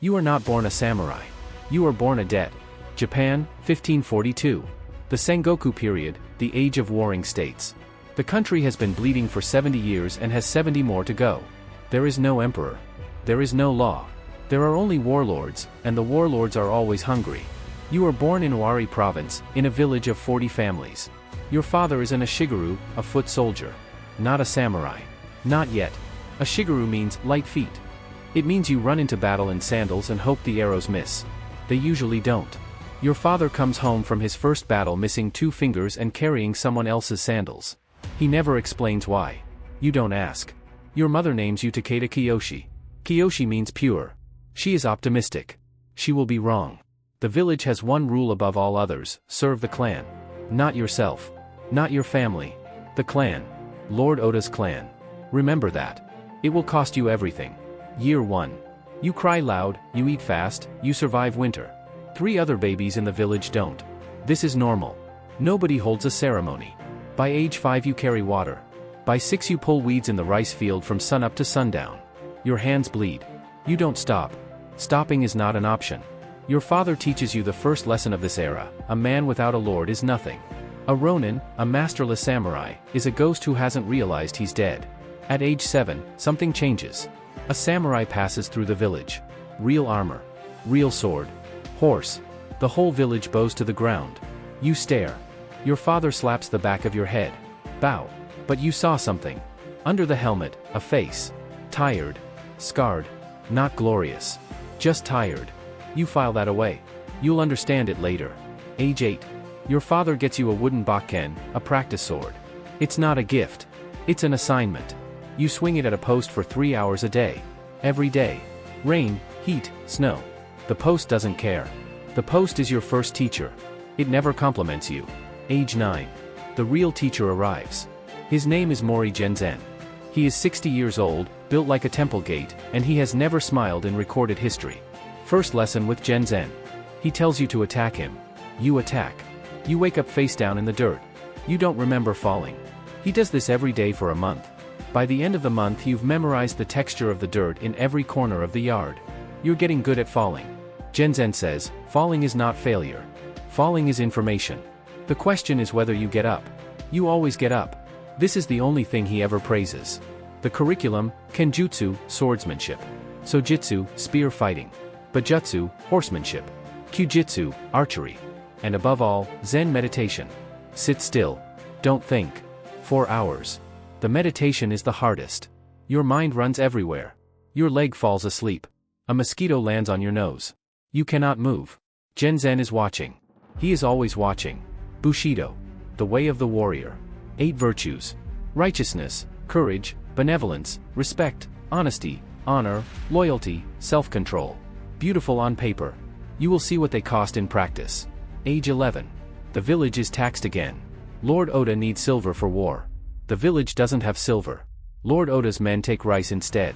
You are not born a samurai. You are born a debt. Japan, 1542. The Sengoku period, the age of warring states. The country has been bleeding for 70 years and has 70 more to go. There is no emperor. There is no law. There are only warlords, and the warlords are always hungry. You are born in Owari province, in a village of 40 families. Your father is an Ashigaru, a foot soldier. Not a samurai. Not yet. Ashigaru means light feet. It means you run into battle in sandals and hope the arrows miss. They usually don't. Your father comes home from his first battle missing 2 fingers and carrying someone else's sandals. He never explains why. You don't ask. Your mother names you Takeda Kiyoshi. Kiyoshi means pure. She is optimistic. She will be wrong. The village has one rule above all others: serve the clan. Not yourself. Not your family. The clan. Lord Oda's clan. Remember that. It will cost you everything. Year 1. You cry loud, you eat fast, you survive winter. 3 other babies in the village don't. This is normal. Nobody holds a ceremony. By age 5 you carry water. By 6 you pull weeds in the rice field from sunup to sundown. Your hands bleed. You don't stop. Stopping is not an option. Your father teaches you the first lesson of this era: a man without a lord is nothing. A ronin, a masterless samurai, is a ghost who hasn't realized he's dead. At age 7, something changes. A samurai passes through the village. Real armor. Real sword. Horse. The whole village bows to the ground. You stare. Your father slaps the back of your head. Bow. But you saw something. Under the helmet, a face. Tired. Scarred. Not glorious. Just tired. You file that away. You'll understand it later. Age 8. Your father gets you a wooden bakken, a practice sword. It's not a gift. It's an assignment. You swing it at a post for 3 hours a day. Every day. Rain, heat, snow. The post doesn't care. The post is your first teacher. It never compliments you. Age 9. The real teacher arrives. His name is Mori Genzen. He is 60 years old, built like a temple gate, and he has never smiled in recorded history. First lesson with Genzen. He tells you to attack him. You attack. You wake up face down in the dirt. You don't remember falling. He does this every day for a month. By the end of the month you've memorized the texture of the dirt in every corner of the yard. You're getting good at falling. Genzen says, falling is not failure. Falling is information. The question is whether you get up. You always get up. This is the only thing he ever praises. The curriculum: Kenjutsu, swordsmanship. Sojitsu, spear fighting. Bujutsu, horsemanship. Kyujitsu, archery. And above all, Zen meditation. Sit still. Don't think. 4 hours. The meditation is the hardest. Your mind runs everywhere. Your leg falls asleep. A mosquito lands on your nose. You cannot move. Genzen is watching. He is always watching. Bushido. The way of the warrior. 8 virtues. Righteousness, courage, benevolence, respect, honesty, honor, loyalty, self-control. Beautiful on paper. You will see what they cost in practice. Age 11. The village is taxed again. Lord Oda needs silver for war. The village doesn't have silver. Lord Oda's men take rice instead.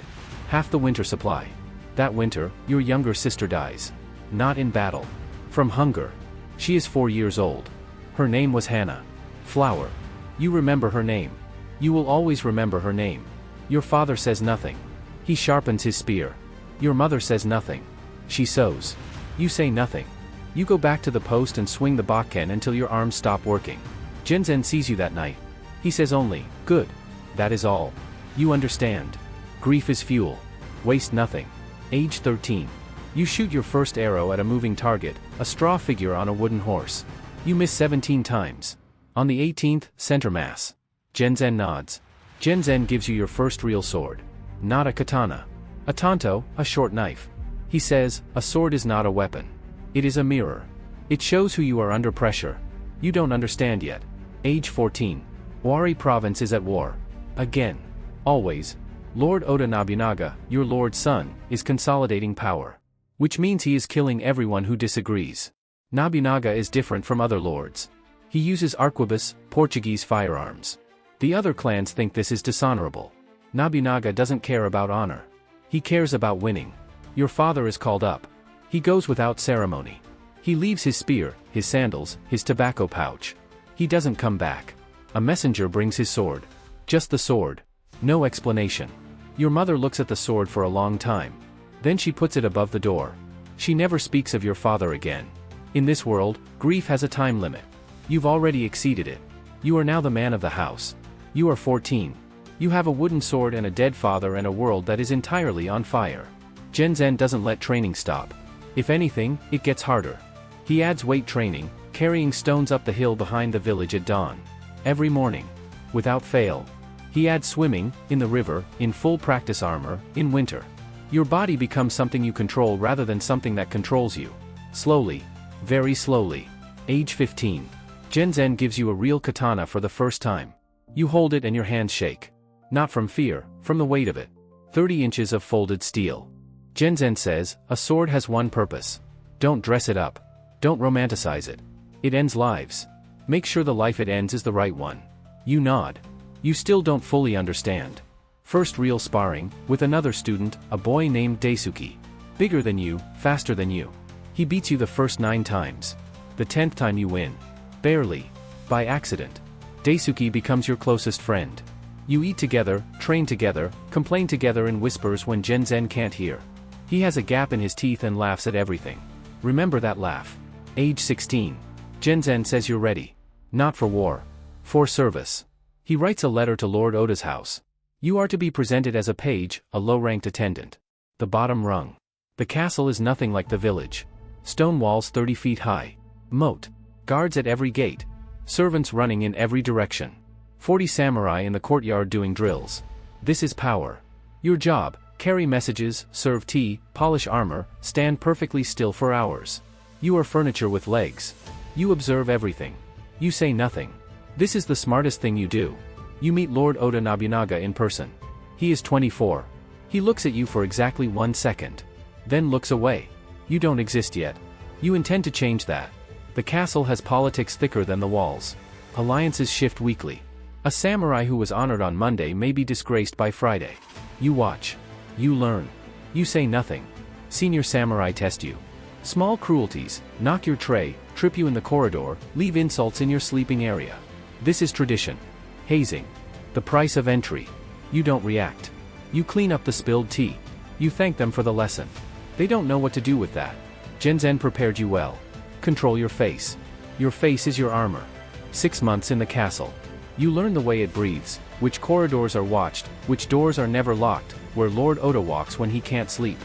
Half the winter supply. That winter, your younger sister dies. Not in battle. From hunger. She is 4 years old. Her name was Hannah. Flower. You remember her name. You will always remember her name. Your father says nothing. He sharpens his spear. Your mother says nothing. She sews. You say nothing. You go back to the post and swing the bakken until your arms stop working. Genzen sees you that night. He says only, good. That is all. You understand. Grief is fuel. Waste nothing. Age 13. You shoot your first arrow at a moving target, a straw figure on a wooden horse. You miss 17 times. On the 18th, center mass. Genzen nods. Genzen gives you your first real sword. Not a katana. A tanto, a short knife. He says, a sword is not a weapon. It is a mirror. It shows who you are under pressure. You don't understand yet. Age 14. Owari province is at war. Again. Always. Lord Oda Nobunaga, your lord's son, is consolidating power. Which means he is killing everyone who disagrees. Nobunaga is different from other lords. He uses arquebus, Portuguese firearms. The other clans think this is dishonorable. Nobunaga doesn't care about honor. He cares about winning. Your father is called up. He goes without ceremony. He leaves his spear, his sandals, his tobacco pouch. He doesn't come back. A messenger brings his sword. Just the sword. No explanation. Your mother looks at the sword for a long time. Then she puts it above the door. She never speaks of your father again. In this world, grief has a time limit. You've already exceeded it. You are now the man of the house. You are 14. You have a wooden sword and a dead father and a world that is entirely on fire. Genzen doesn't let training stop. If anything, it gets harder. He adds weight training, carrying stones up the hill behind the village at dawn. Every morning. Without fail. He adds swimming, in the river, in full practice armor, in winter. Your body becomes something you control rather than something that controls you. Slowly. Very slowly. Age 15. Genzen gives you a real katana for the first time. You hold it and your hands shake. Not from fear, from the weight of it. 30 inches of folded steel. Genzen says, a sword has one purpose. Don't dress it up. Don't romanticize it. It ends lives. Make sure the life it ends is the right one. You nod. You still don't fully understand. First real sparring, with another student, a boy named Daisuke. Bigger than you, faster than you. He beats you the first 9 times. The 10th time you win. Barely. By accident. Daisuke becomes your closest friend. You eat together, train together, complain together in whispers when Genzen can't hear. He has a gap in his teeth and laughs at everything. Remember that laugh. Age 16. Genzen says you're ready. Not for war. For service. He writes a letter to Lord Oda's house. You are to be presented as a page, a low-ranked attendant. The bottom rung. The castle is nothing like the village. Stone walls 30 feet high. Moat. Guards at every gate. Servants running in every direction. 40 samurai in the courtyard doing drills. This is power. Your job, carry messages, serve tea, polish armor, stand perfectly still for hours. You are furniture with legs. You observe everything. You say nothing. This is the smartest thing you do. You meet Lord Oda Nobunaga in person. He is 24. He looks at you for exactly 1 second. Then looks away. You don't exist yet. You intend to change that. The castle has politics thicker than the walls. Alliances shift weekly. A samurai who was honored on Monday may be disgraced by Friday. You watch. You learn. You say nothing. Senior samurai test you. Small cruelties, knock your tray, trip you in the corridor, leave insults in your sleeping area. This is tradition. Hazing. The price of entry. You don't react. You clean up the spilled tea. You thank them for the lesson. They don't know what to do with that. Genzen prepared you well. Control your face. Your face is your armor. 6 months in the castle. You learn the way it breathes, which corridors are watched, which doors are never locked, where Lord Oda walks when he can't sleep.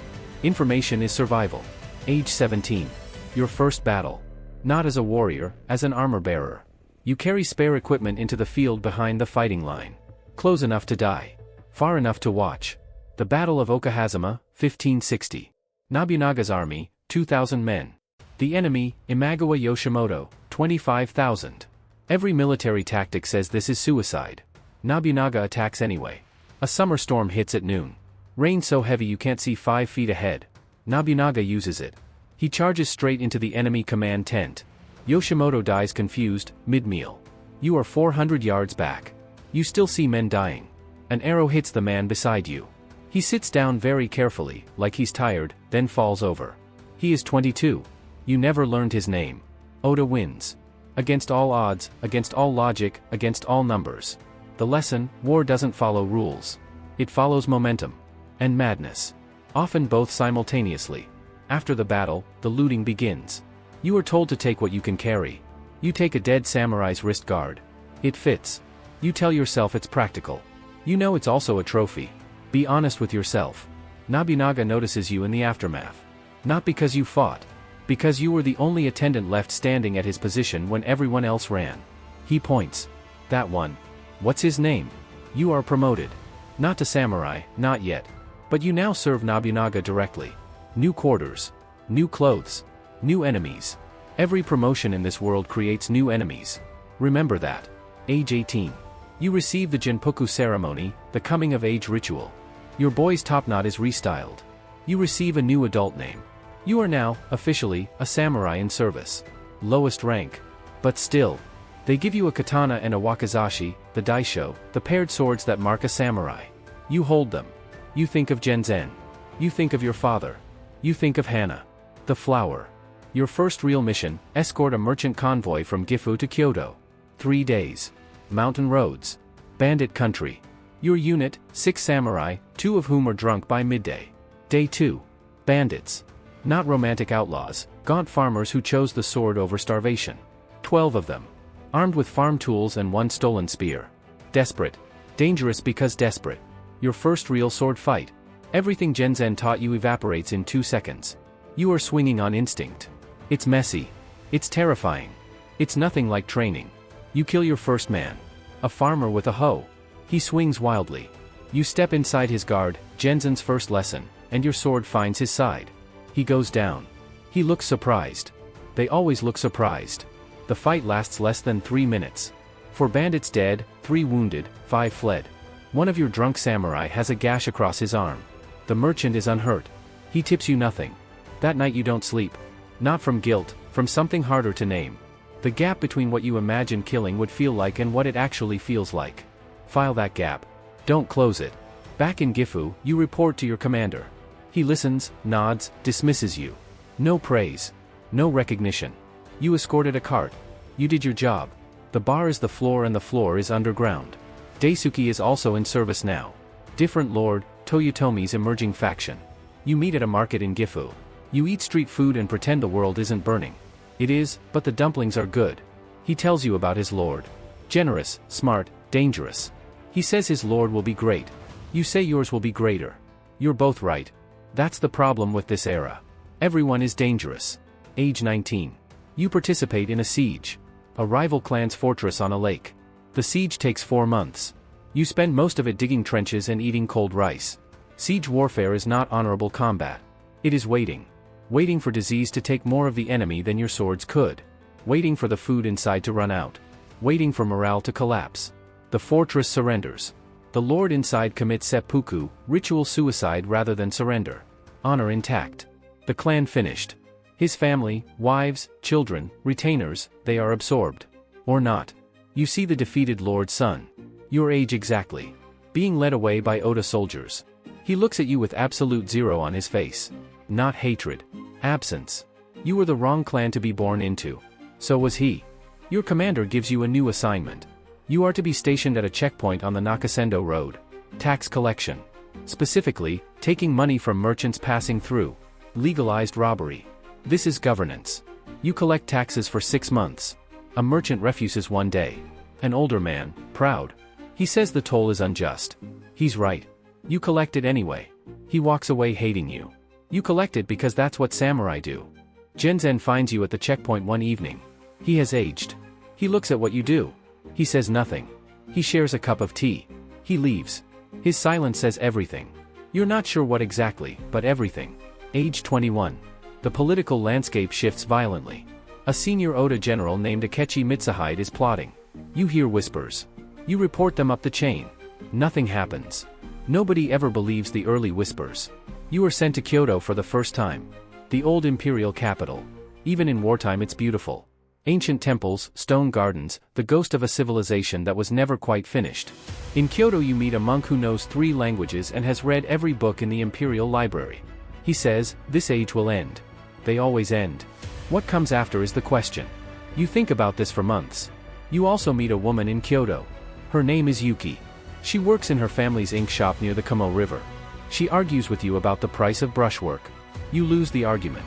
Information is survival. Age 17. Your first battle. Not as a warrior, as an armor bearer. You carry spare equipment into the field behind the fighting line. Close enough to die. Far enough to watch. The Battle of Okahazama, 1560. Nobunaga's army, 2,000 men. The enemy, Imagawa Yoshimoto, 25,000. Every military tactic says this is suicide. Nobunaga attacks anyway. A summer storm hits at noon. Rain so heavy you can't see 5 feet ahead. Nobunaga uses it. He charges straight into the enemy command tent. Yoshimoto dies confused, mid-meal. You are 400 yards back. You still see men dying. An arrow hits the man beside you. He sits down very carefully, like he's tired, then falls over. He is 22. You never learned his name. Oda wins. Against all odds, against all logic, against all numbers. The lesson, war doesn't follow rules. It follows momentum. And madness. Often both simultaneously. After the battle, the looting begins. You are told to take what you can carry. You take a dead samurai's wrist guard. It fits. You tell yourself it's practical. You know it's also a trophy. Be honest with yourself. Nobunaga notices you in the aftermath. Not because you fought. Because you were the only attendant left standing at his position when everyone else ran. He points. That one. What's his name? You are promoted. Not to samurai, not yet. But you now serve Nobunaga directly. New quarters. New clothes. New enemies. Every promotion in this world creates new enemies. Remember that. Age 18. You receive the Jinpoku ceremony, the coming-of-age ritual. Your boy's topknot is restyled. You receive a new adult name. You are now, officially, a samurai in service. Lowest rank. But still. They give you a katana and a wakizashi, the daisho, the paired swords that mark a samurai. You hold them. You think of Genzen. You think of your father. You think of Hana. The flower. Your first real mission, escort a merchant convoy from Gifu to Kyoto. 3 days. Mountain roads. Bandit country. Your unit, 6 samurai, 2 of whom are drunk by midday. Day 2. Bandits. Not romantic outlaws, gaunt farmers who chose the sword over starvation. 12 of them. Armed with farm tools and one stolen spear. Desperate. Dangerous because desperate. Your first real sword fight. Everything Genzen taught you evaporates in 2 seconds. You are swinging on instinct. It's messy. It's terrifying. It's nothing like training. You kill your first man. A farmer with a hoe. He swings wildly. You step inside his guard, Genzen's first lesson, and your sword finds his side. He goes down. He looks surprised. They always look surprised. The fight lasts less than 3 minutes. 4 bandits dead, 3 wounded, 5 fled. One of your drunk samurai has a gash across his arm. The merchant is unhurt. He tips you nothing. That night you don't sleep. Not from guilt, from something harder to name. The gap between what you imagine killing would feel like and what it actually feels like. File that gap. Don't close it. Back in Gifu, you report to your commander. He listens, nods, dismisses you. No praise. No recognition. You escorted a cart. You did your job. The bar is the floor and the floor is underground. Daisuke is also in service now. Different lord, Toyotomi's emerging faction. You meet at a market in Gifu. You eat street food and pretend the world isn't burning. It is, but the dumplings are good. He tells you about his lord. Generous, smart, dangerous. He says his lord will be great. You say yours will be greater. You're both right. That's the problem with this era. Everyone is dangerous. Age 19. You participate in a siege. A rival clan's fortress on a lake. The siege takes 4 months. You spend most of it digging trenches and eating cold rice. Siege warfare is not honorable combat. It is waiting. Waiting for disease to take more of the enemy than your swords could. Waiting for the food inside to run out. Waiting for morale to collapse. The fortress surrenders. The lord inside commits seppuku, ritual suicide rather than surrender. Honor intact. The clan finished. His family, wives, children, retainers, they are absorbed. Or not. You see the defeated lord's son. Your age exactly. Being led away by Oda soldiers. He looks at you with absolute zero on his face. Not hatred. Absence. You were the wrong clan to be born into. So was he. Your commander gives you a new assignment. You are to be stationed at a checkpoint on the Nakasendo Road. Tax collection. Specifically, taking money from merchants passing through. Legalized robbery. This is governance. You collect taxes for 6 months. A merchant refuses one day. An older man, proud. He says the toll is unjust. He's right. You collect it anyway. He walks away hating you. You collect it because that's what samurai do. Genzen finds you at the checkpoint one evening. He has aged. He looks at what you do. He says nothing. He shares a cup of tea. He leaves. His silence says everything. You're not sure what exactly, but everything. Age 21. The political landscape shifts violently. A senior Oda general named Akechi Mitsuhide is plotting. You hear whispers. You report them up the chain. Nothing happens. Nobody ever believes the early whispers. You are sent to Kyoto for the first time. The old imperial capital. Even in wartime it's beautiful. Ancient temples, stone gardens, the ghost of a civilization that was never quite finished. In Kyoto you meet a monk who knows 3 languages and has read every book in the imperial library. He says, this age will end. They always end. What comes after is the question. You think about this for months. You also meet a woman in Kyoto. Her name is Yuki. She works in her family's ink shop near the Kamo River. She argues with you about the price of brushwork. You lose the argument.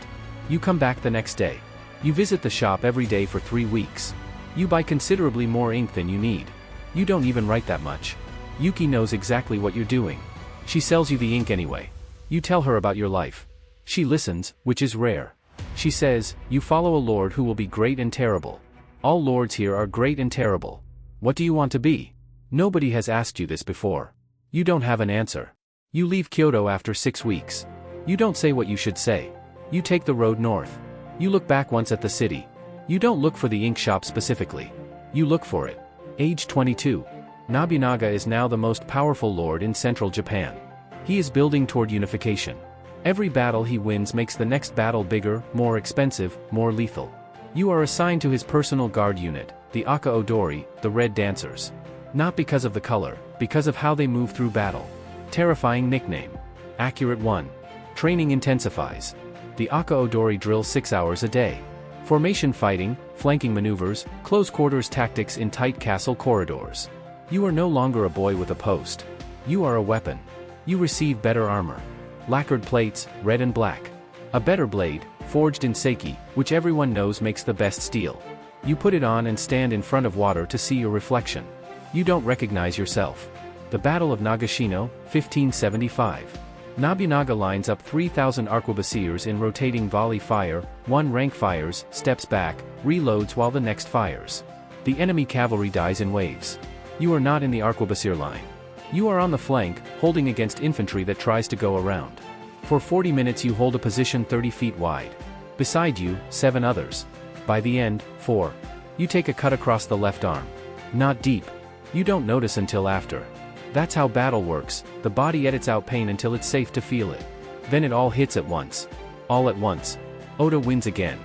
You come back the next day. You visit the shop every day for 3 weeks. You buy considerably more ink than you need. You don't even write that much. Yuki knows exactly what you're doing. She sells you the ink anyway. You tell her about your life. She listens, which is rare. She says, you follow a lord who will be great and terrible. All lords here are great and terrible. What do you want to be? Nobody has asked you this before. You don't have an answer. You leave Kyoto after 6 weeks. You don't say what you should say. You take the road north. You look back once at the city. You don't look for the ink shop specifically. You look for it. Age 22. Nobunaga is now the most powerful lord in central Japan. He is building toward unification. Every battle he wins makes the next battle bigger, more expensive, more lethal. You are assigned to his personal guard unit, the Aka Odori, the Red Dancers. Not because of the color, because of how they move through battle. Terrifying nickname. Accurate 1. Training intensifies. The Aka Odori drills 6 hours a day. Formation fighting, flanking maneuvers, close quarters tactics in tight castle corridors. You are no longer a boy with a post. You are a weapon. You receive better armor. Lacquered plates, red and black. A better blade, forged in seki, which everyone knows makes the best steel. You put it on and stand in front of water to see your reflection. You don't recognize yourself. The Battle of Nagashino, 1575. Nobunaga lines up 3,000 arquebusiers in rotating volley fire, one rank fires, steps back, reloads while the next fires. The enemy cavalry dies in waves. You are not in the arquebusier line. You are on the flank, holding against infantry that tries to go around. For 40 minutes you hold a position 30 feet wide. Beside you, 7 others. By the end, 4. You take a cut across the left arm. Not deep. You don't notice until after. That's how battle works, the body edits out pain until it's safe to feel it. Then it all hits at once. All at once. Oda wins again.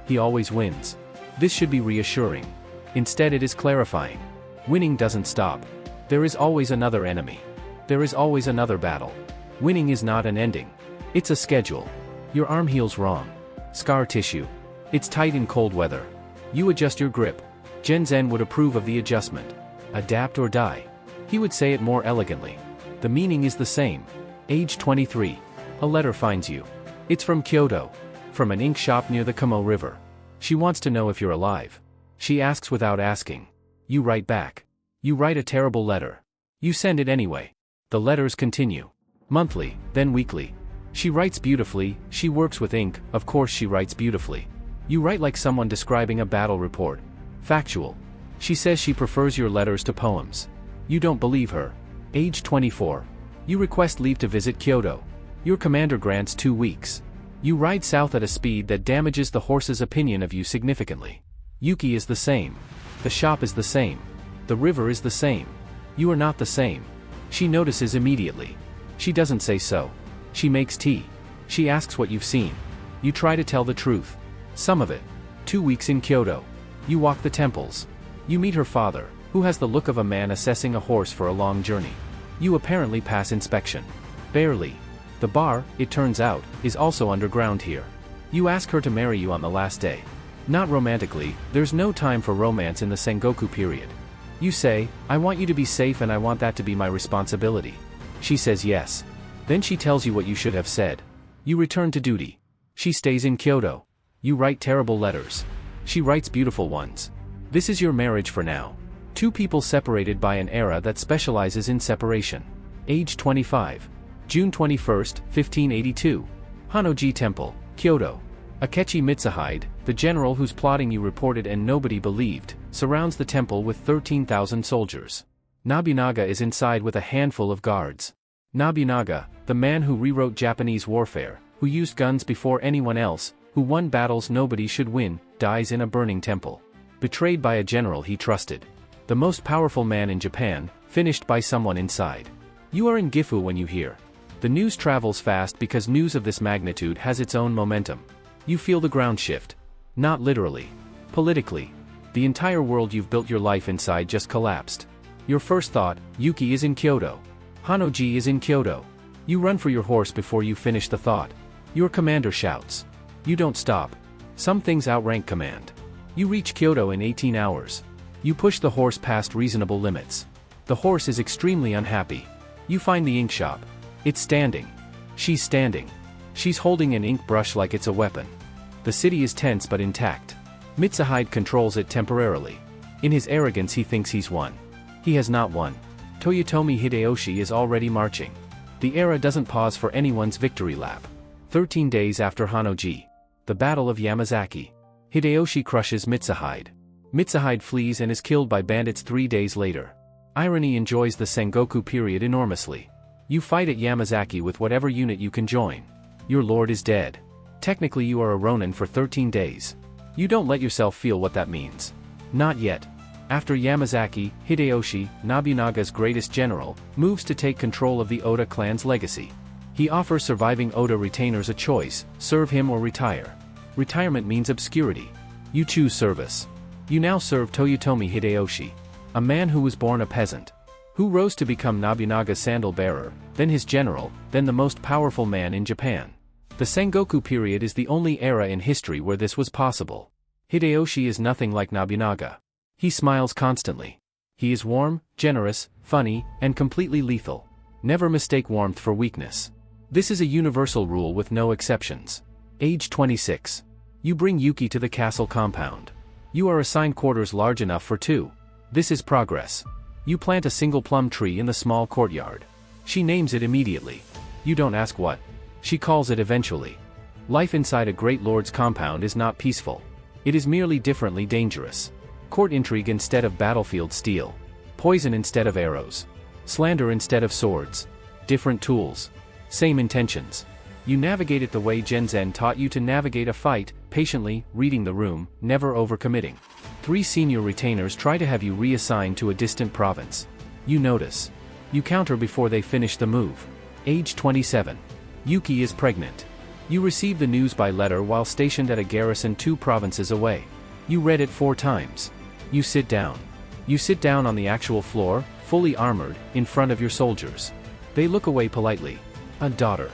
He always wins. This should be reassuring. Instead it is clarifying. Winning doesn't stop. There is always another enemy. There is always another battle. Winning is not an ending. It's a schedule. Your arm heals wrong. Scar tissue. It's tight in cold weather. You adjust your grip. Genzen would approve of the adjustment. Adapt or die. He would say it more elegantly. The meaning is the same. Age 23. A letter finds you. It's from Kyoto. From an ink shop near the Kamo River. She wants to know if you're alive. She asks without asking. You write back. You write a terrible letter. You send it anyway. The letters continue. Monthly, then weekly. She writes beautifully, she works with ink, of course she writes beautifully. You write like someone describing a battle report. Factual. She says she prefers your letters to poems. You don't believe her. Age 24. You request leave to visit Kyoto. Your commander grants 2 weeks. You ride south at a speed that damages the horse's opinion of you significantly. Yuki is the same. The shop is the same. The river is the same. You are not the same. She notices immediately. She doesn't say so. She makes tea. She asks what you've seen. You try to tell the truth. Some of it. 2 weeks in Kyoto. You walk the temples. You meet her father, who has the look of a man assessing a horse for a long journey. You apparently pass inspection. Barely. The bar, it turns out, is also underground here. You ask her to marry you on the last day. Not romantically, there's no time for romance in the Sengoku period. You say, I want you to be safe and I want that to be my responsibility. She says yes. Then she tells you what you should have said. You return to duty. She stays in Kyoto. You write terrible letters. She writes beautiful ones. This is your marriage for now. 2 people separated by an era that specializes in separation. Age 25. June 21, 1582. Hanoji Temple, Kyoto. Akechi Mitsuhide, the general whose plotting you reported and nobody believed, surrounds the temple with 13,000 soldiers. Nobunaga is inside with a handful of guards. Nobunaga, the man who rewrote Japanese warfare, who used guns before anyone else, who won battles nobody should win, dies in a burning temple. Betrayed by a general he trusted. The most powerful man in Japan, finished by someone inside. You are in Gifu when you hear. The news travels fast because news of this magnitude has its own momentum. You feel the ground shift. Not literally. Politically. The entire world you've built your life inside just collapsed. Your first thought, Yuki is in Kyoto. Hanoji is in Kyoto. You run for your horse before you finish the thought. Your commander shouts. You don't stop. Some things outrank command. You reach Kyoto in 18 hours. You push the horse past reasonable limits. The horse is extremely unhappy. You find the ink shop. It's standing. She's standing. She's holding an ink brush like it's a weapon. The city is tense but intact. Mitsuhide controls it temporarily. In his arrogance he thinks he's won. He has not won. Toyotomi Hideyoshi is already marching. The era doesn't pause for anyone's victory lap. 13 days after Hanoji. The Battle of Yamazaki. Hideyoshi crushes Mitsuhide. Mitsuhide flees and is killed by bandits 3 days later. Irony enjoys the Sengoku period enormously. You fight at Yamazaki with whatever unit you can join. Your lord is dead. Technically you are a Ronin for 13 days. You don't let yourself feel what that means. Not yet. After Yamazaki, Hideyoshi, Nobunaga's greatest general, moves to take control of the Oda clan's legacy. He offers surviving Oda retainers a choice, serve him or retire. Retirement means obscurity. You choose service. You now serve Toyotomi Hideyoshi. A man who was born a peasant. Who rose to become Nobunaga's sandal bearer, then his general, then the most powerful man in Japan. The Sengoku period is the only era in history where this was possible. Hideyoshi is nothing like Nobunaga. He smiles constantly. He is warm, generous, funny, and completely lethal. Never mistake warmth for weakness. This is a universal rule with no exceptions. Age 26. You bring Yuki to the castle compound. You are assigned quarters large enough for two. This is progress. You plant a single plum tree in the small courtyard. She names it immediately. You don't ask what. She calls it eventually. Life inside a great lord's compound is not peaceful. It is merely differently dangerous. Court intrigue instead of battlefield steel. Poison instead of arrows. Slander instead of swords. Different tools. Same intentions. You navigate it the way Genzen taught you to navigate a fight, patiently, reading the room, never overcommitting. 3 senior retainers try to have you reassigned to a distant province. You notice. You counter before they finish the move. Age 27. Yuki is pregnant. You receive the news by letter while stationed at a garrison 2 provinces away. You read it 4 times. You sit down. You sit down on the actual floor, fully armored, in front of your soldiers. They look away politely. A daughter.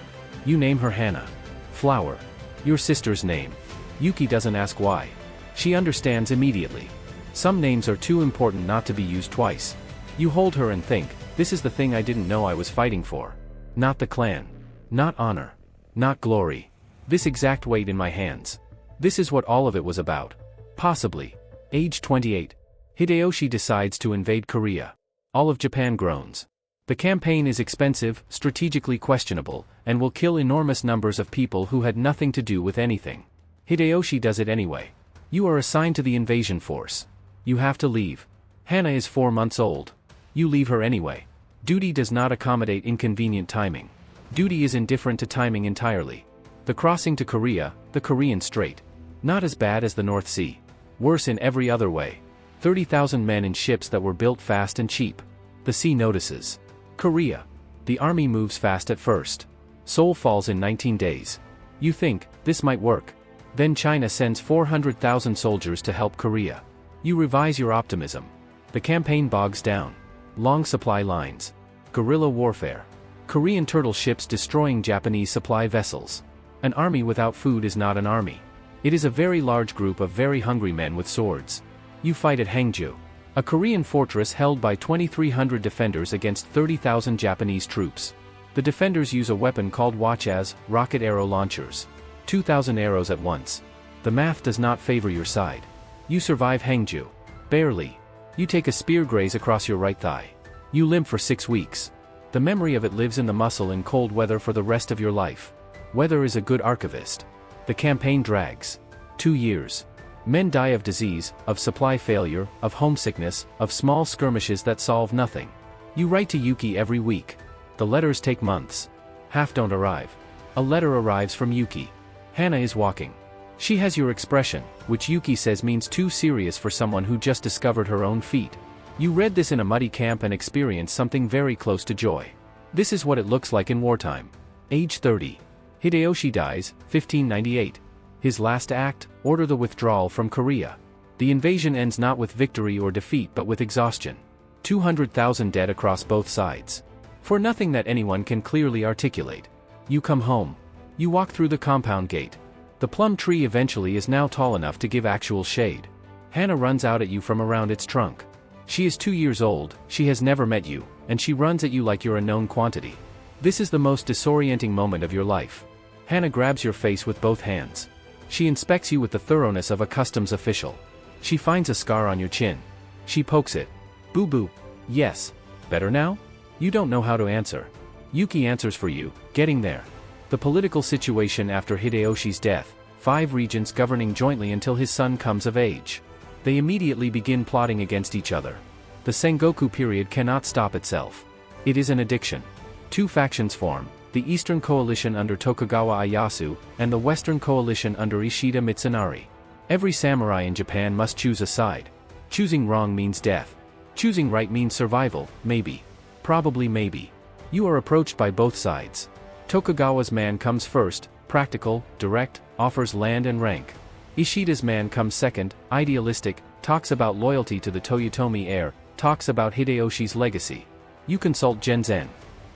You name her Hannah. Flower. Your sister's name. Yuki doesn't ask why. She understands immediately. Some names are too important not to be used twice. You hold her and think, this is the thing I didn't know I was fighting for. Not the clan. Not honor. Not glory. This exact weight in my hands. This is what all of it was about. Possibly. Age 28. Hideyoshi decides to invade Korea. All of Japan groans. The campaign is expensive, strategically questionable, and will kill enormous numbers of people who had nothing to do with anything. Hideyoshi does it anyway. You are assigned to the invasion force. You have to leave. Hannah is 4 months old. You leave her anyway. Duty does not accommodate inconvenient timing. Duty is indifferent to timing entirely. The crossing to Korea, the Korean Strait. Not as bad as the North Sea. Worse in every other way. 30,000 men in ships that were built fast and cheap. The sea notices. Korea. The army moves fast at first. Seoul falls in 19 days. You think, this might work. Then China sends 400,000 soldiers to help Korea. You revise your optimism. The campaign bogs down. Long supply lines. Guerrilla warfare. Korean turtle ships destroying Japanese supply vessels. An army without food is not an army. It is a very large group of very hungry men with swords. You fight at Hangzhou, a Korean fortress held by 2,300 defenders against 30,000 Japanese troops. The defenders use a weapon called wachas, rocket arrow launchers. 2,000 arrows at once. The math does not favor your side. You survive Hangzhou. Barely. You take a spear graze across your right thigh. You limp for 6 weeks. The memory of it lives in the muscle in cold weather for the rest of your life. Weather is a good archivist. The campaign drags. 2 years. Men die of disease, of supply failure, of homesickness, of small skirmishes that solve nothing. You write to Yuki every week. The letters take months. Half don't arrive. A letter arrives from Yuki. Hannah is walking. She has your expression, which Yuki says means too serious for someone who just discovered her own feet. You read this in a muddy camp and experienced something very close to joy. This is what it looks like in wartime. Age 30. Hideyoshi dies, 1598. His last act, order the withdrawal from Korea. The invasion ends not with victory or defeat but with exhaustion. 200,000 dead across both sides. For nothing that anyone can clearly articulate. You come home. You walk through the compound gate. The plum tree eventually is now tall enough to give actual shade. Hannah runs out at you from around its trunk. She is 2 years old, she has never met you, and she runs at you like you're a known quantity. This is the most disorienting moment of your life. Hannah grabs your face with both hands. She inspects you with the thoroughness of a customs official. She finds a scar on your chin. She pokes it. Boo-boo. Yes. Better now? You don't know how to answer. Yuki answers for you, getting there. The political situation after Hideyoshi's death, 5 regents governing jointly until his son comes of age. They immediately begin plotting against each other. The Sengoku period cannot stop itself. It is an addiction. 2 factions form. The Eastern Coalition under Tokugawa Ieyasu, and the Western Coalition under Ishida Mitsunari. Every samurai in Japan must choose a side. Choosing wrong means death. Choosing right means survival, maybe. Probably maybe. You are approached by both sides. Tokugawa's man comes first, practical, direct, offers land and rank. Ishida's man comes second, idealistic, talks about loyalty to the Toyotomi heir, talks about Hideyoshi's legacy. You consult Genzen.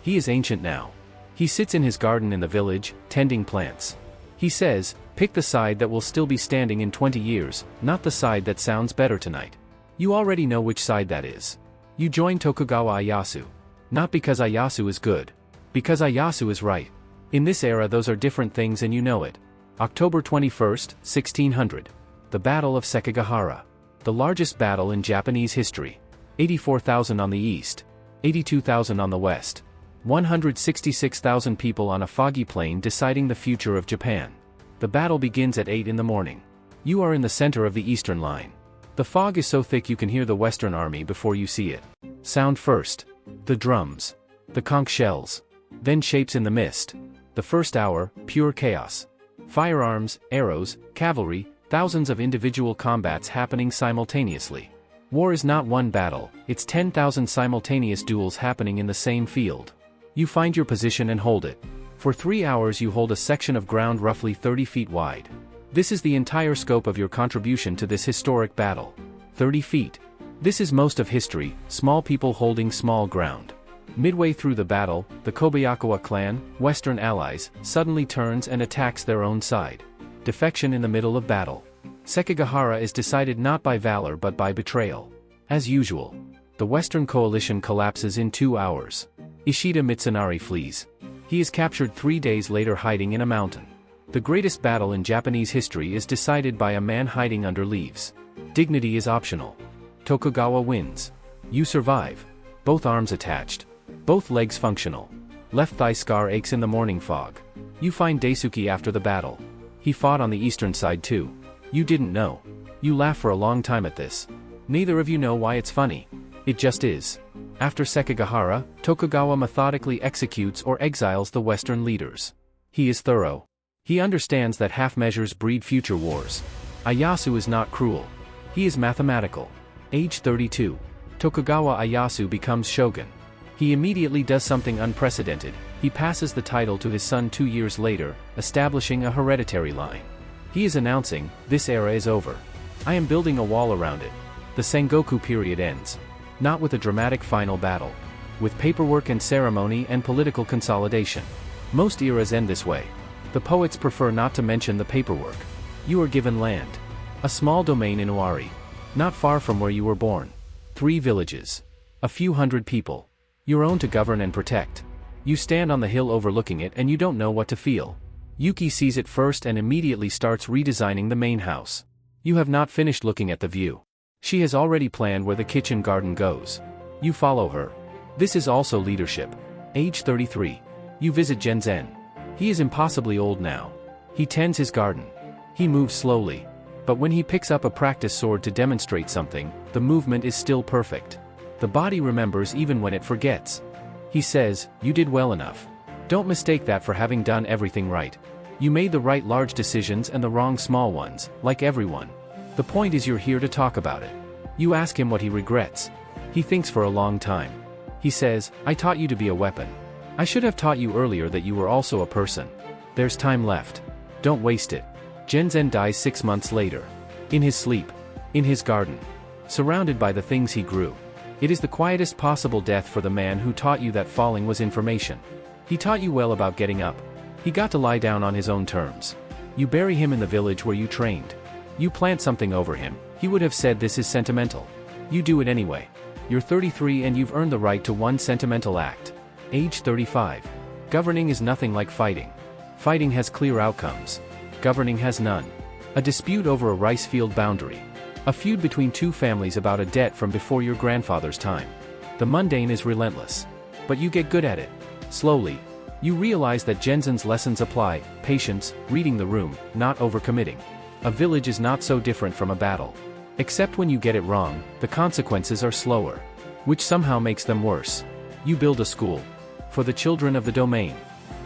He is ancient now. He sits in his garden in the village, tending plants. He says, pick the side that will still be standing in 20 years, not the side that sounds better tonight. You already know which side that is. You join Tokugawa Ieyasu. Not because Ieyasu is good. Because Ieyasu is right. In this era those are different things and you know it. October 21, 1600. The Battle of Sekigahara. The largest battle in Japanese history. 84,000 on the east. 82,000 on the west. 166,000 people on a foggy plain deciding the future of Japan. The battle begins at 8 in the morning. You are in the center of the eastern line. The fog is so thick you can hear the Western Army before you see it. Sound first. The drums. The conch shells. Then shapes in the mist. The first hour, pure chaos. Firearms, arrows, cavalry, thousands of individual combats happening simultaneously. War is not one battle, it's 10,000 simultaneous duels happening in the same field. You find your position and hold it. For 3 hours you hold a section of ground roughly 30 feet wide. This is the entire scope of your contribution to this historic battle. 30 feet. This is most of history, small people holding small ground. Midway through the battle, the Kobayakawa clan, Western allies, suddenly turns and attacks their own side. Defection in the middle of battle. Sekigahara is decided not by valor but by betrayal. As usual, the Western coalition collapses in 2 hours. Ishida Mitsunari flees. He is captured 3 days later hiding in a mountain. The greatest battle in Japanese history is decided by a man hiding under leaves. Dignity is optional. Tokugawa wins. You survive. Both arms attached. Both legs functional. Left thigh scar aches in the morning fog. You find Daisuke after the battle. He fought on the eastern side too. You didn't know. You laugh for a long time at this. Neither of you know why it's funny. It just is. After Sekigahara, Tokugawa methodically executes or exiles the Western leaders. He is thorough. He understands that half measures breed future wars. Ieyasu is not cruel. He is mathematical. Age 32. Tokugawa Ieyasu becomes shogun. He immediately does something unprecedented. He passes the title to his son 2 years later, establishing a hereditary line. He is announcing, this era is over. I am building a wall around it. The Sengoku period ends. Not with a dramatic final battle. With paperwork and ceremony and political consolidation. Most eras end this way. The poets prefer not to mention the paperwork. You are given land. A small domain in Owari. Not far from where you were born. 3 villages. A few hundred people. Your own to govern and protect. You stand on the hill overlooking it and you don't know what to feel. Yuki sees it first and immediately starts redesigning the main house. You have not finished looking at the view. She has already planned where the kitchen garden goes. You follow her. This is also leadership. Age 33. You visit Genzen. He is impossibly old now. He tends his garden. He moves slowly. But when he picks up a practice sword to demonstrate something, the movement is still perfect. The body remembers even when it forgets. He says, you did well enough. Don't mistake that for having done everything right. You made the right large decisions and the wrong small ones, like everyone. The point is you're here to talk about it. You ask him what he regrets. He thinks for a long time. He says, I taught you to be a weapon. I should have taught you earlier that you were also a person. There's time left. Don't waste it. Genzen dies 6 months later. In his sleep. In his garden. Surrounded by the things he grew. It is the quietest possible death for the man who taught you that falling was information. He taught you well about getting up. He got to lie down on his own terms. You bury him in the village where you trained. You plant something over him. He would have said this is sentimental. You do it anyway. You're 33 and you've earned the right to one sentimental act. Age 35. Governing is nothing like fighting. Fighting has clear outcomes. Governing has none. A dispute over a rice field boundary. A feud between 2 families about a debt from before your grandfather's time. The mundane is relentless. But you get good at it. Slowly. You realize that Genzen's lessons apply, patience, reading the room, not overcommitting. A village is not so different from a battle. Except when you get it wrong, the consequences are slower. Which somehow makes them worse. You build a school. For the children of the domain.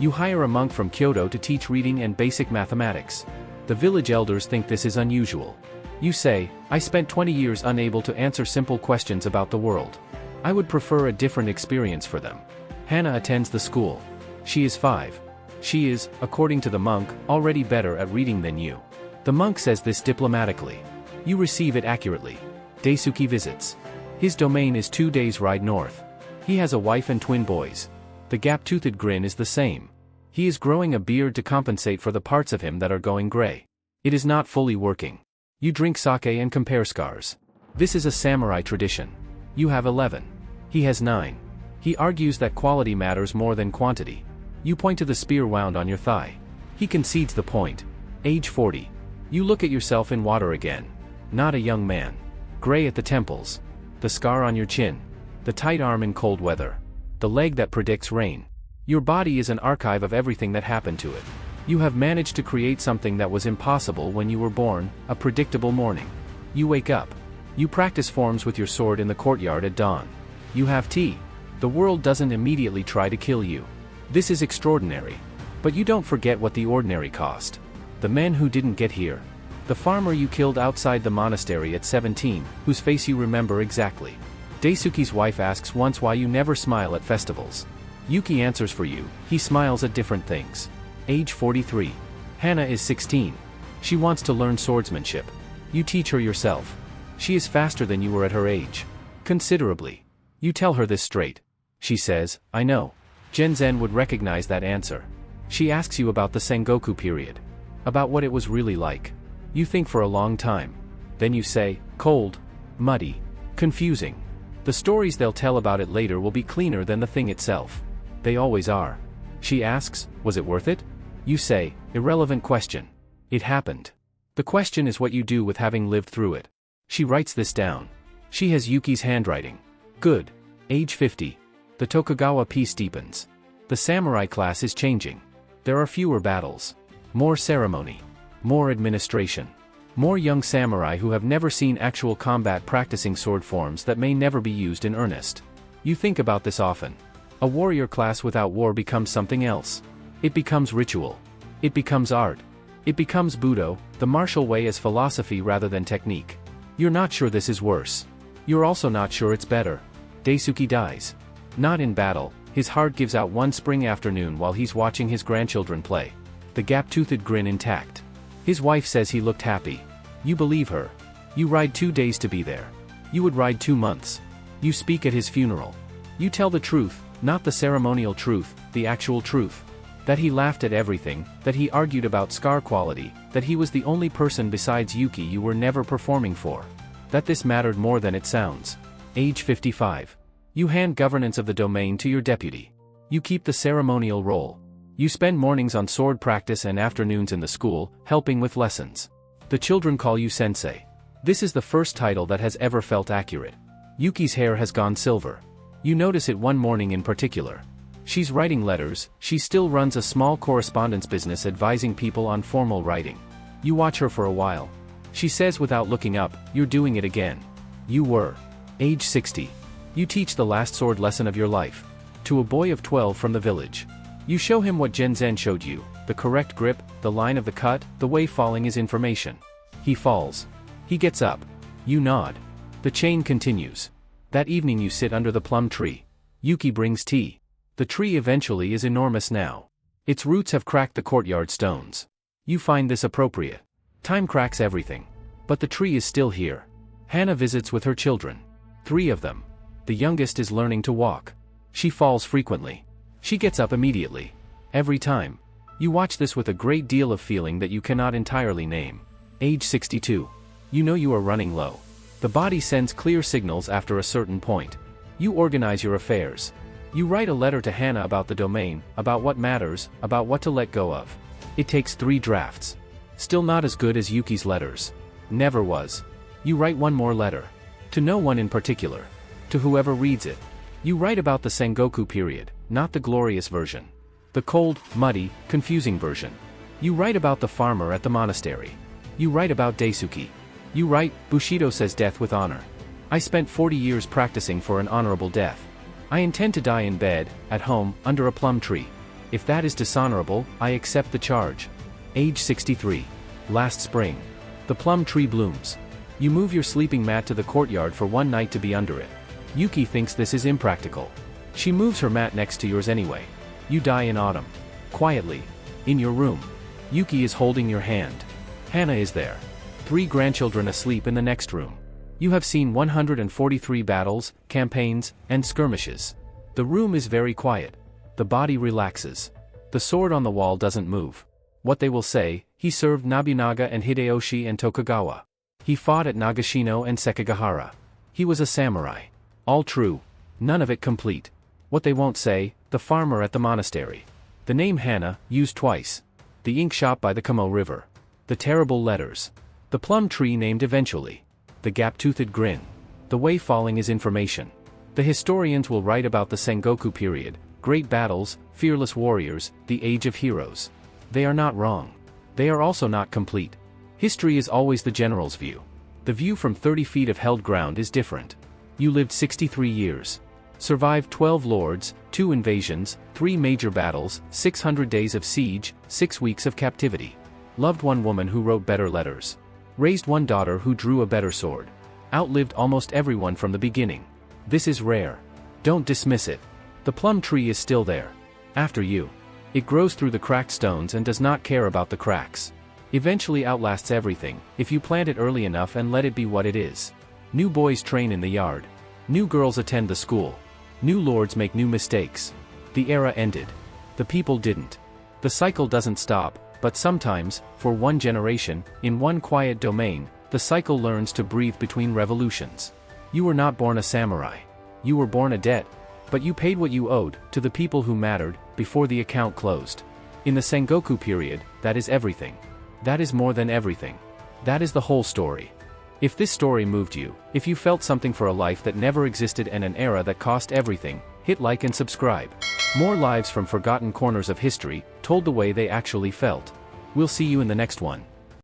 You hire a monk from Kyoto to teach reading and basic mathematics. The village elders think this is unusual. You say, I spent 20 years unable to answer simple questions about the world. I would prefer a different experience for them. Hannah attends the school. She is 5. She is, according to the monk, already better at reading than you. The monk says this diplomatically. You receive it accurately. Daisuke visits. His domain is 2 days' ride north. He has a wife and twin boys. The gap-toothed grin is the same. He is growing a beard to compensate for the parts of him that are going gray. It is not fully working. You drink sake and compare scars. This is a samurai tradition. You have 11. He has 9. He argues that quality matters more than quantity. You point to the spear wound on your thigh. He concedes the point. Age 40. You look at yourself in water again. Not a young man. Gray at the temples. The scar on your chin. The tight arm in cold weather. The leg that predicts rain. Your body is an archive of everything that happened to it. You have managed to create something that was impossible when you were born, a predictable morning. You wake up. You practice forms with your sword in the courtyard at dawn. You have tea. The world doesn't immediately try to kill you. This is extraordinary. But you don't forget what the ordinary cost. The men who didn't get here. The farmer you killed outside the monastery at 17, whose face you remember exactly. Daisuke's wife asks once why you never smile at festivals. Yuki answers for you, he smiles at different things. Age 43. Hana is 16. She wants to learn swordsmanship. You teach her yourself. She is faster than you were at her age. Considerably. You tell her this straight. She says, I know. Genzen would recognize that answer. She asks you about the Sengoku period. About what it was really like. You think for a long time. Then you say, cold, muddy, confusing. The stories they'll tell about it later will be cleaner than the thing itself. They always are. She asks, was it worth it? You say, irrelevant question. It happened. The question is what you do with having lived through it. She writes this down. She has Yuki's handwriting. Good. Age 50. The Tokugawa peace deepens. The samurai class is changing. There are fewer battles. More ceremony. More administration. More young samurai who have never seen actual combat practicing sword forms that may never be used in earnest. You think about this often. A warrior class without war becomes something else. It becomes ritual. It becomes art. It becomes Budo, the martial way as philosophy rather than technique. You're not sure this is worse. You're also not sure it's better. Daisuke dies. Not in battle, his heart gives out one spring afternoon while he's watching his grandchildren play. The gap-toothed grin intact. His wife says he looked happy. You believe her. You ride 2 days to be there. You would ride 2 months. You speak at his funeral. You tell the truth, not the ceremonial truth, the actual truth. That he laughed at everything, that he argued about scar quality, that he was the only person besides Yuki you were never performing for. That this mattered more than it sounds. Age 55. You hand governance of the domain to your deputy. You keep the ceremonial role. You spend mornings on sword practice and afternoons in the school, helping with lessons. The children call you sensei. This is the first title that has ever felt accurate. Yuki's hair has gone silver. You notice it one morning in particular. She's writing letters, she still runs a small correspondence business advising people on formal writing. You watch her for a while. She says without looking up, you're doing it again. You were. Age 60. You teach the last sword lesson of your life. To a boy of 12 from the village. You show him what Genzen showed you, the correct grip, the line of the cut, the way falling is information. He falls. He gets up. You nod. The chain continues. That evening you sit under the plum tree. Yuki brings tea. The tree eventually is enormous now. Its roots have cracked the courtyard stones. You find this appropriate. Time cracks everything. But the tree is still here. Hana visits with her children. 3 of them. The youngest is learning to walk. She falls frequently. She gets up immediately. Every time. You watch this with a great deal of feeling that you cannot entirely name. Age 62. You know you are running low. The body sends clear signals after a certain point. You organize your affairs. You write a letter to Hana about the domain, about what matters, about what to let go of. It takes 3 drafts. Still not as good as Yuki's letters. Never was. You write one more letter. To no one in particular. To whoever reads it. You write about the Sengoku period, not the glorious version. The cold, muddy, confusing version. You write about the farmer at the monastery. You write about Daisuke. You write, Bushido says death with honor. I spent 40 years practicing for an honorable death. I intend to die in bed, at home, under a plum tree. If that is dishonorable, I accept the charge. Age 63. Last spring. The plum tree blooms. You move your sleeping mat to the courtyard for one night to be under it. Yuki thinks this is impractical. She moves her mat next to yours anyway. You die in autumn. Quietly. In your room. Yuki is holding your hand. Hana is there. 3 grandchildren asleep in the next room. You have seen 143 battles, campaigns, and skirmishes. The room is very quiet. The body relaxes. The sword on the wall doesn't move. What they will say, he served Nobunaga and Hideyoshi and Tokugawa. He fought at Nagashino and Sekigahara. He was a samurai. All true. None of it complete. What they won't say, the farmer at the monastery. The name Hana, used twice. The ink shop by the Kamo River. The terrible letters. The plum tree named eventually. The gap-toothed grin. The way falling is information. The historians will write about the Sengoku period, great battles, fearless warriors, the age of heroes. They are not wrong. They are also not complete. History is always the general's view. The view from 30 feet of held ground is different. You lived 63 years. Survived 12 lords, 2 invasions, 3 major battles, 600 days of siege, 6 weeks of captivity. Loved one woman who wrote better letters. Raised one daughter who drew a better sword. Outlived almost everyone from the beginning. This is rare. Don't dismiss it. The plum tree is still there. After you. It grows through the cracked stones and does not care about the cracks. Eventually outlasts everything, if you plant it early enough and let it be what it is. New boys train in the yard. New girls attend the school. New lords make new mistakes. The era ended. The people didn't. The cycle doesn't stop, but sometimes, for one generation, in one quiet domain, the cycle learns to breathe between revolutions. You were not born a samurai. You were born a debt. But you paid what you owed, to the people who mattered, before the account closed. In the Sengoku period, that is everything. That is more than everything. That is the whole story. If this story moved you, if you felt something for a life that never existed and an era that cost everything, hit like and subscribe. More lives from forgotten corners of history, told the way they actually felt. We'll see you in the next one.